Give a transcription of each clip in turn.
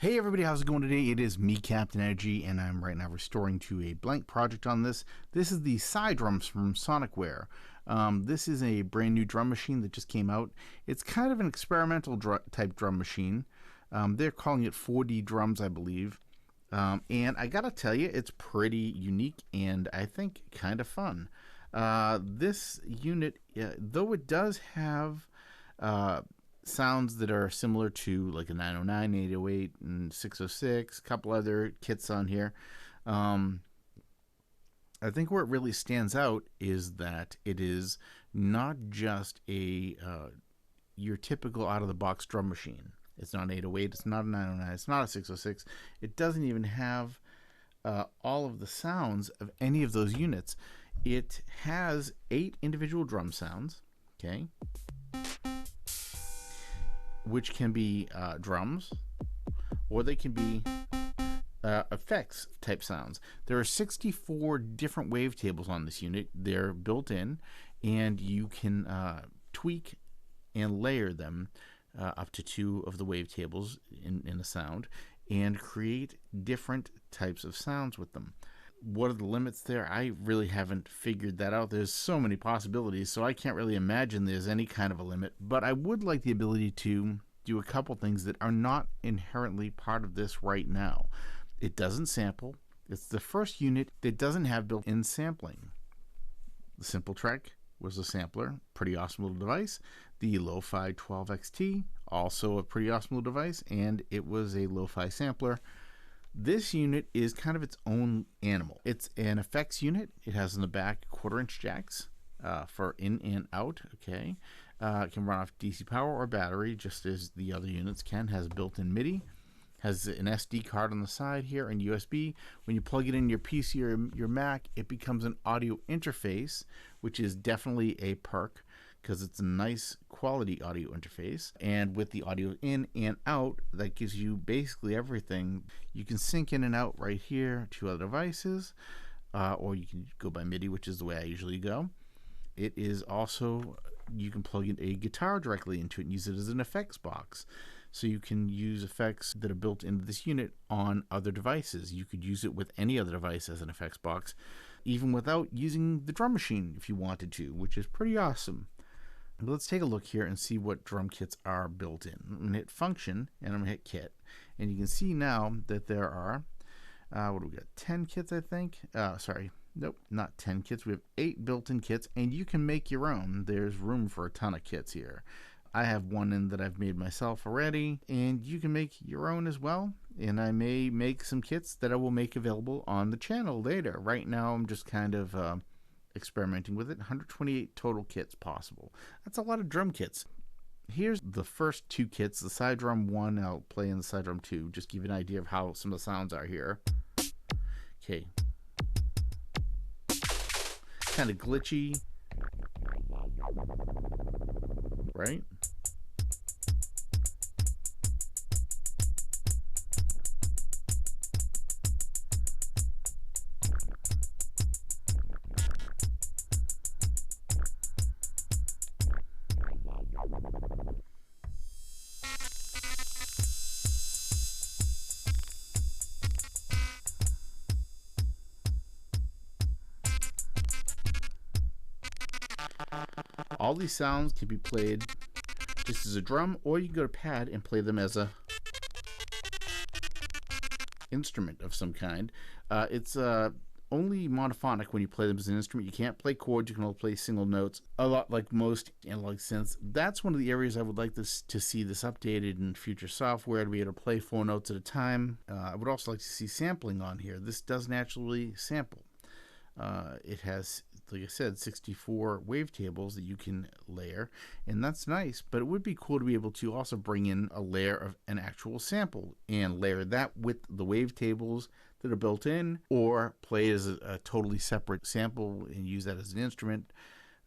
Hey everybody, how's it going today? It is me, Captain Energy, and I'm right now restoring to a blank project on this. This is the CyDrums from Sonicware. This is a brand new drum machine that just came out. It's kind of an experimental type drum machine. They're calling it 4D drums, I believe. And I gotta tell you, it's pretty unique and I think kind of fun. This unit, though it does have sounds that are similar to like a 909, 808, and 606, a couple other kits on here. I think where it really stands out is that it is not just a your typical out-of-the-box drum machine. It's not an 808, it's not a 909, it's not a 606. It doesn't even have all of the sounds of any of those units. It has 8 individual drum sounds, okay, which can be drums, or they can be effects type sounds. There are 64 different wavetables on this unit. They're built in, and you can tweak and layer them up to 2 of the wavetables in a sound and create different types of sounds with them. What are the limits there? I really haven't figured that out. There's so many possibilities, so I can't really imagine there's any kind of a limit, but I would like the ability to do a couple things that are not inherently part of this right now. It doesn't sample. It's the first unit that doesn't have built-in sampling. The Simple Track was a sampler, pretty awesome little device. The Lo-Fi 12XT, also a pretty awesome little device, and it was a lo-fi sampler. This unit is kind of its own animal. It's an effects unit. It has in the back 1/4-inch jacks for in and out. Okay, it can run off DC power or battery, just as the other units can. Has built-in MIDI. Has an SD card on the side here and USB. When you plug it in your PC or your Mac, it becomes an audio interface, which is definitely a perk because it's a nice quality audio interface. And with the audio in and out, that gives you basically everything. You can sync in and out right here to other devices, or you can go by MIDI, which is the way I usually go. It is also, you can plug in a guitar directly into it and use it as an effects box. So you can use effects that are built into this unit on other devices. You could use it with any other device as an effects box, even without using the drum machine if you wanted to, which is pretty awesome. But let's take a look here and see what drum kits are built in. I'm going to hit Function and I'm going to hit Kit. And you can see now that there are, what do we got, 10 kits I think? Sorry. Nope, not 10 kits. We have 8 built-in kits, and you can make your own. There's room for a ton of kits here. I have one in that I've made myself already, and you can make your own as well. And I may make some kits that I will make available on the channel later. Right now, I'm just kind of experimenting with it. 128 total kits possible. That's a lot of drum kits. Here's the first 2 kits. The CyDrum 1, I'll play in the CyDrum 2. Just give you an idea of how some of the sounds are here. Okay. Kind of glitchy, right? All these sounds can be played just as a drum, or you can go to pad and play them as a instrument of some kind. It's only monophonic when you play them as an instrument. You can't play chords, you can only play single notes, a lot like most analog synths. That's one of the areas I would like to see this updated in future software, to be able to play 4 notes at a time. I would also like to see sampling on here. This does naturally sample. It has, like I said, 64 wavetables that you can layer, and that's nice, but it would be cool to be able to also bring in a layer of an actual sample and layer that with the wavetables that are built in, or play as a totally separate sample and use that as an instrument.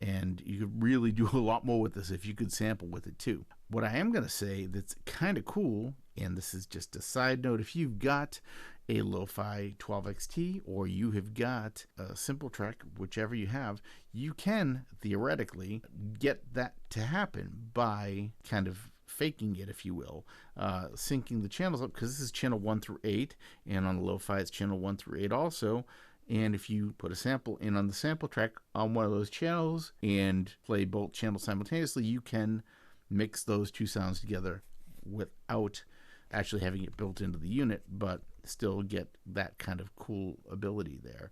And you could really do a lot more with this if you could sample with it too. What I am going to say that's kind of cool, and this is just a side note, if you've got a Lo-Fi 12XT or you have got a Simple Track, whichever you have, you can theoretically get that to happen by kind of faking it, if you will, syncing the channels up, because this is channel 1 through 8, and on the lo-fi it's channel 1 through 8 also. And if you put a sample in on the sample track on one of those channels and play both channels simultaneously, you can mix those two sounds together without actually having it built into the unit, but still get that kind of cool ability there.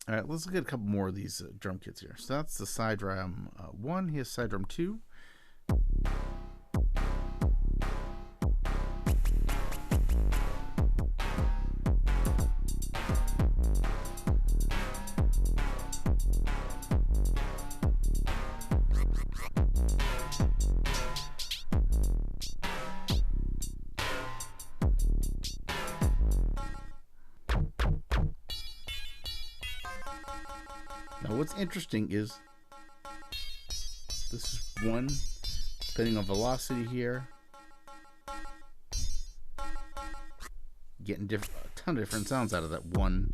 All right, let's look at a couple more of these drum kits here. So that's the CyDrum 1. Here's CyDrum 2. Now what's interesting is this is one, depending on velocity here, getting a ton of different sounds out of that one.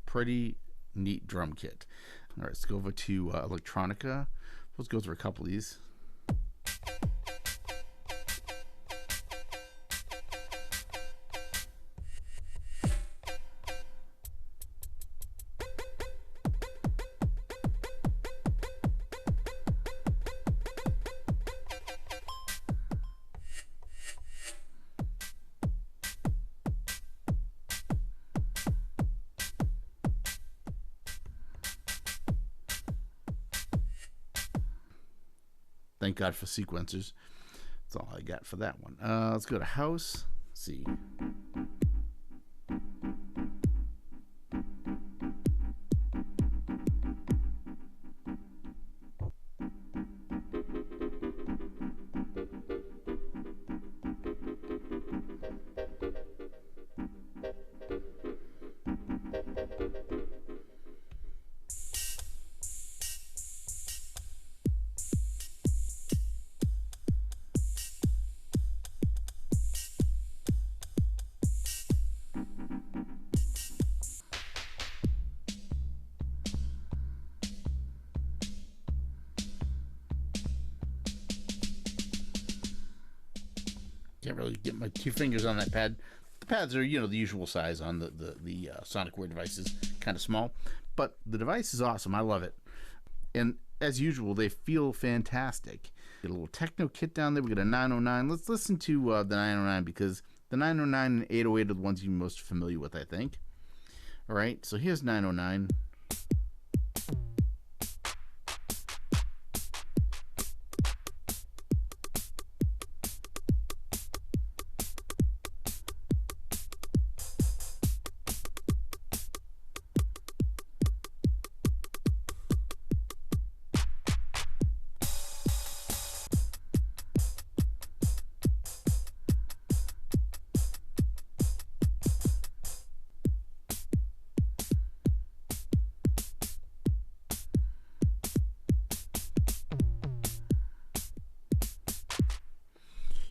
Pretty neat drum kit. All right, let's go over to electronica. Let's go through a couple of these. Thank God for sequencers. That's all I got for that one. Let's go to house. Let's see. Can't really get my two fingers on that pad. The pads are, you know, the usual size on the Sonicware devices, kind of small, but the device is awesome. I love it, and as usual, they feel fantastic. Get a little techno kit down there. We got a 909. Let's listen to the 909 because the 909 and 808 are the ones you're most familiar with, I think. All right, so here's 909.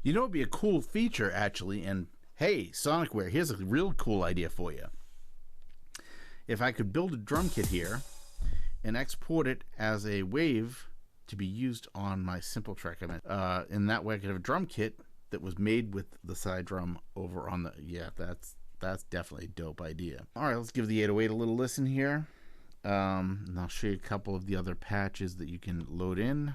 You know, it'd be a cool feature, actually, and hey, Sonicware, here's a real cool idea for you. If I could build a drum kit here and export it as a wave to be used on my simple track, in that way I could have a drum kit that was made with the CyDrum over on the, yeah, that's definitely a dope idea. All right, let's give the 808 a little listen here. And I'll show you a couple of the other patches that you can load in.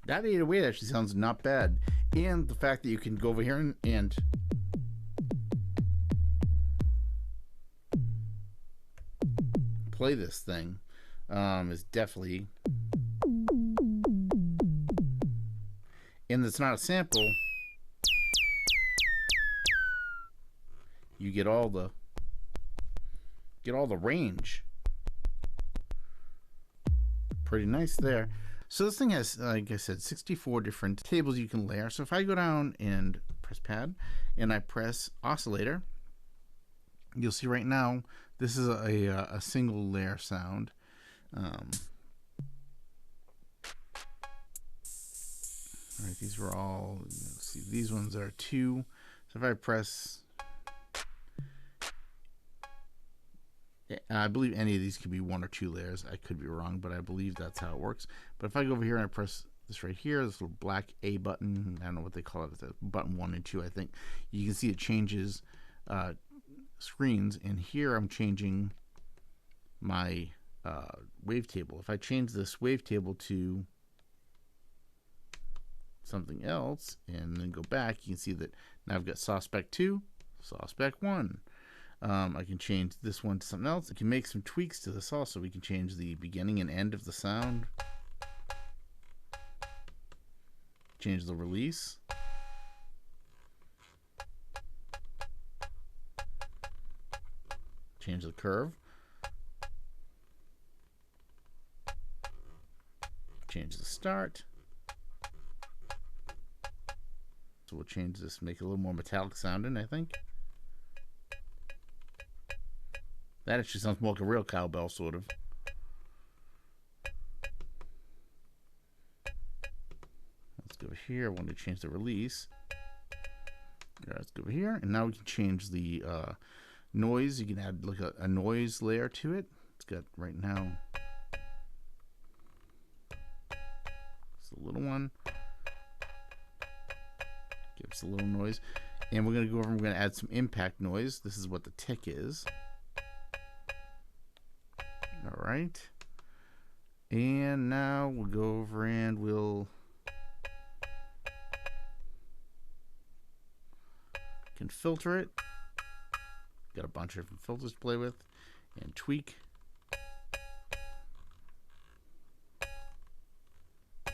That 808 actually sounds not bad, and the fact that you can go over here and play this thing is definitely, and it's not a sample. You get all the range. Pretty nice there. So this thing has, like I said, 64 different tables you can layer. So if I go down and press pad and I press oscillator, you'll see right now this is a single layer sound. All right, these were all, let's see, these ones are 2. So if I press, I believe any of these could be 1 or 2 layers. I could be wrong, but I believe that's how it works. But if I go over here and I press this right here, this little black A button, I don't know what they call it, it's button 1 and 2, I think. You can see it changes screens, and here I'm changing my wavetable. If I change this wavetable to something else and then go back, you can see that now I've got saw spec 2, saw spec 1. I can change this one to something else. I can make some tweaks to this also. We can change the beginning and end of the sound, change the release, change the curve, change the start. So we'll change this, make it a little more metallic sounding, I think. That actually sounds more like a real cowbell, sort of. Let's go here. I want to change the release. Let's go over here, and now we can change the noise. You can add like a noise layer to it. It's got right now. It's a little one. Gives a little noise, and we're going to go over and we're going to add some impact noise. This is what the tick is. All right, and now we'll go over and we'll can filter it. Got a bunch of different filters to play with and tweak. All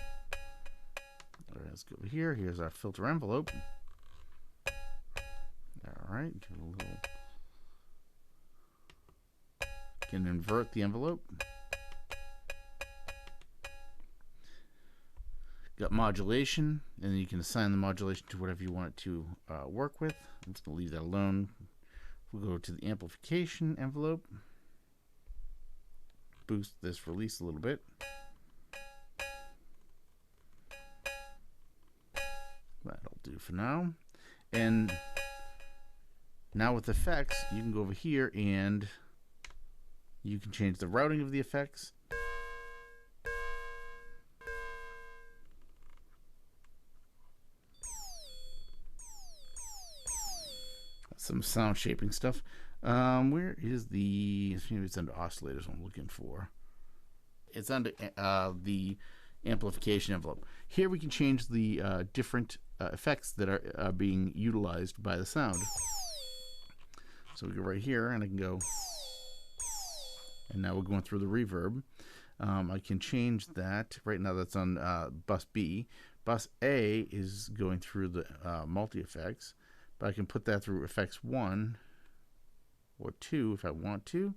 right, let's go over here. Here's our filter envelope. All right, give it a little. Can invert the envelope. Got modulation, and you can assign the modulation to whatever you want it to work with. I'm just going to leave that alone. We'll go to the amplification envelope. Boost this release a little bit. That'll do for now. And now with effects, you can go over here and you can change the routing of the effects. Some sound shaping stuff. Where is the, maybe it's under oscillators I'm looking for. It's under the amplification envelope. Here we can change the different effects that are being utilized by the sound. So we go right here and I can go, and now we're going through the reverb. I can change that. Right now that's on bus B. Bus A is going through the multi-effects, but I can put that through effects 1 or 2 if I want to.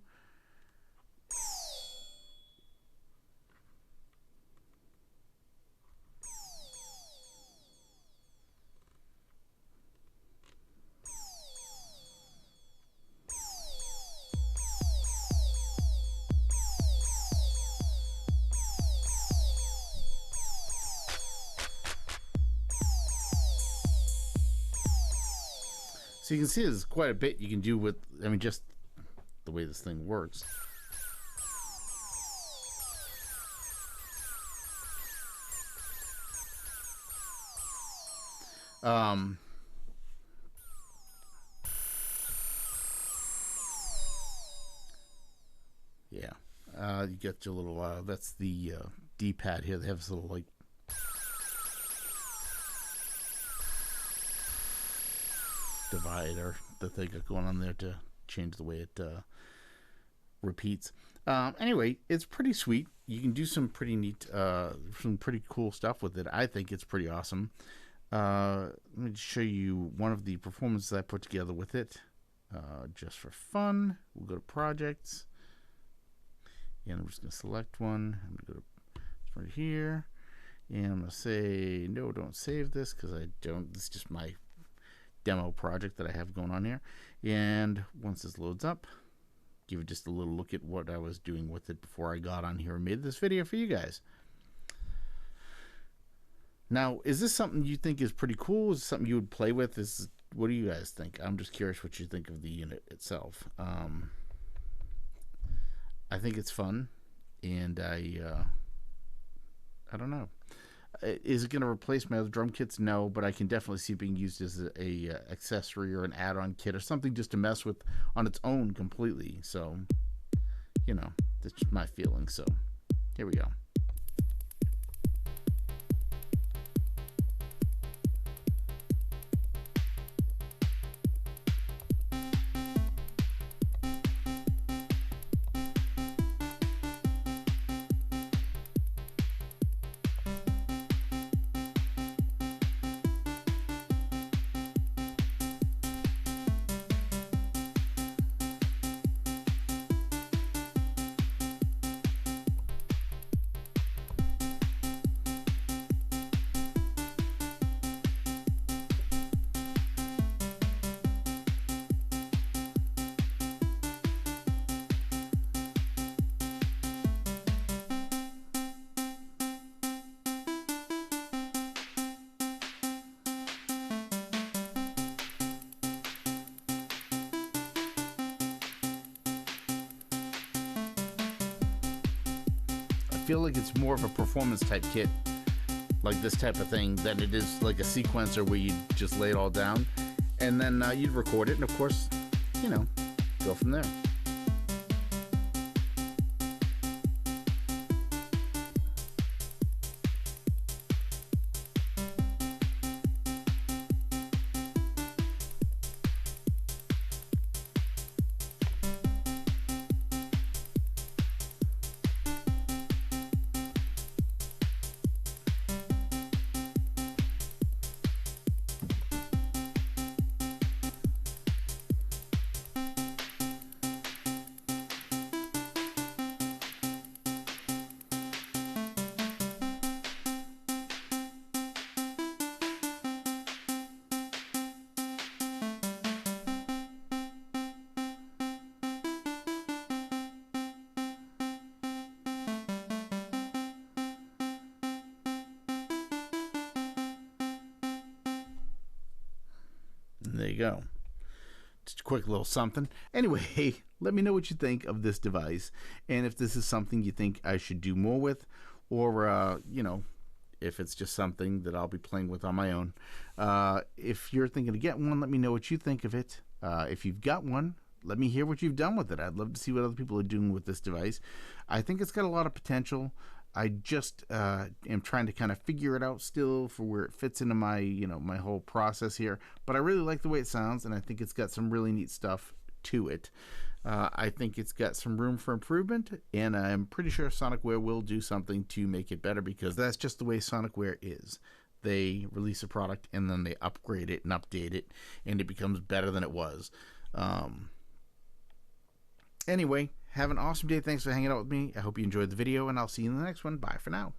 So you can see there's quite a bit you can do with, I mean, just the way this thing works. Yeah, you get your little, that's the D-pad here. They have this little, like, divider that they got going on there to change the way it repeats. Anyway, it's pretty sweet. You can do some pretty neat, some pretty cool stuff with it. I think it's pretty awesome. Let me show you one of the performances I put together with it, just for fun. We'll go to projects, and I'm just going to select one. I'm going to go to right here, and I'm going to say, no, don't save this, because I don't, this is just my demo project that I have going on here. And once this loads up, give it just a little look at what I was doing with it before I got on here and made this video for you guys. Now, is this something you think is pretty cool? Is it something you would play with? What do you guys think? I'm just curious what you think of the unit itself. I think it's fun, and I don't know. Is it going to replace my other drum kits? No, but I can definitely see it being used as a accessory or an add-on kit or something just to mess with on its own completely. So, you know, that's just my feeling. So, here we go. I feel like it's more of a performance type kit, like this type of thing, than it is like a sequencer where you just lay it all down and then you'd record it and of course, you know, go from there. There you go. Just a quick little something. Anyway, let me know what you think of this device and if this is something you think I should do more with, or you know, if it's just something that I'll be playing with on my own. If you're thinking to get one, let me know what you think of it. If you've got one, let me hear what you've done with it. I'd love to see what other people are doing with this device. I think it's got a lot of potential. I just am trying to kind of figure it out still for where it fits into my, you know, my whole process here. But I really like the way it sounds, and I think it's got some really neat stuff to it. I think it's got some room for improvement, and I'm pretty sure Sonicware will do something to make it better, because that's just the way Sonicware is. They release a product, and then they upgrade it and update it, and it becomes better than it was. Anyway, have an awesome day. Thanks for hanging out with me. I hope you enjoyed the video, and I'll see you in the next one. Bye for now.